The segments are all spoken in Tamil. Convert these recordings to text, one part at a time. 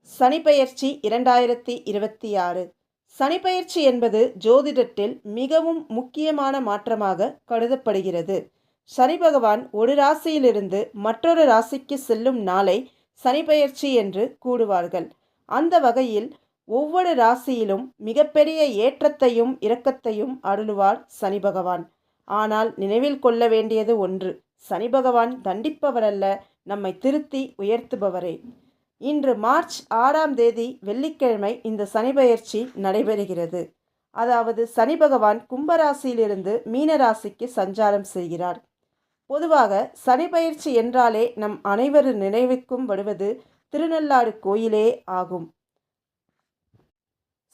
சனிப்பெயர்ச்சி 2026. சனிப்பெயர்ச்சி என்பது ஜோதிடத்தில் மிகவும் முக்கியமான மாற்றமாக கருதப்படுகிறது. சனி பகவான் ஒரு ராசியிலிருந்து மற்றொரு ராசிக்கு செல்லும் நாளை சனிப்பெயர்ச்சி என்று கூறுவார்கள். அந்த வகையில் ஒவ்வொரு ராசியிலும் மிகப்பெரிய ஏற்றத்தையும் இரக்கத்தையும் அருளுவார் சனி பகவான். ஆனால் நினைவில் கொள்ள வேண்டியது ஒன்று, சனி பகவான் தண்டிப்பவரல்ல, நம்மை திருத்தி உயர்த்துபவரே. இன்று மார்ச் 6ஆம் தேதி வெள்ளிக்கிழமை இந்த சனிப்பெயர்ச்சி நடைபெறுகிறது. அதாவது சனி பகவான் கும்பராசியிலிருந்து மீனராசிக்கு சஞ்சாரம் செய்கிறார். பொதுவாக சனிப்பெயர்ச்சி என்றாலே நம் அனைவரும் நினைவுக்கும் வருவது திருநள்ளாறு கோயிலே ஆகும்.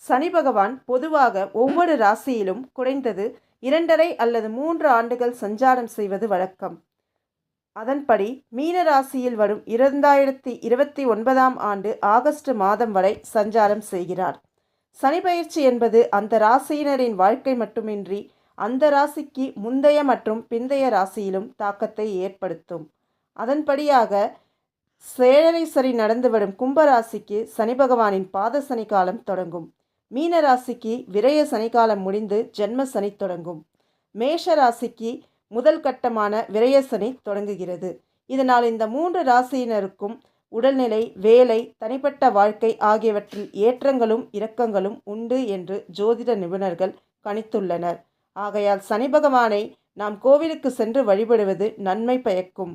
சனி பகவான் பொதுவாக ஒவ்வொரு ராசியிலும் குறைந்தது 2.5 அல்லது 3 ஆண்டுகள் சஞ்சாரம் செய்வது வழக்கம். அதன்படி மீன ராசியில் வரும் 2029ஆம் ஆண்டு ஆகஸ்ட் மாதம் வரை சஞ்சாரம் செய்கிறார். சனிப்பெயர்ச்சி என்பது அந்த ராசியினரின் வாழ்க்கை மட்டுமின்றி அந்த ராசிக்கு முந்தைய மற்றும் பிந்தைய ராசியிலும் தாக்கத்தை ஏற்படுத்தும். அதன்படியாக சேழரை சனி நடந்து வரும் கும்பராசிக்கு சனி பகவானின் பாத சனி காலம் தொடங்கும். மீன ராசிக்கு விரய சனிக்காலம் முடிந்து ஜென்ம சனி தொடங்கும். மேஷ ராசிக்கு முதல் கட்டமான விரய சனி தொடங்குகிறது. இதனால் இந்த 3 ராசியினருக்கும் உடல்நிலை, வேலை, தனிப்பட்ட வாழ்க்கை ஆகியவற்றில் ஏற்றங்களும் இரக்கங்களும் உண்டு என்று ஜோதிட நிபுணர்கள் கணித்துள்ளனர். ஆகையால் சனி பகவானை நாம் கோவிலுக்கு சென்று வழிபடுவது நன்மை பயக்கும்.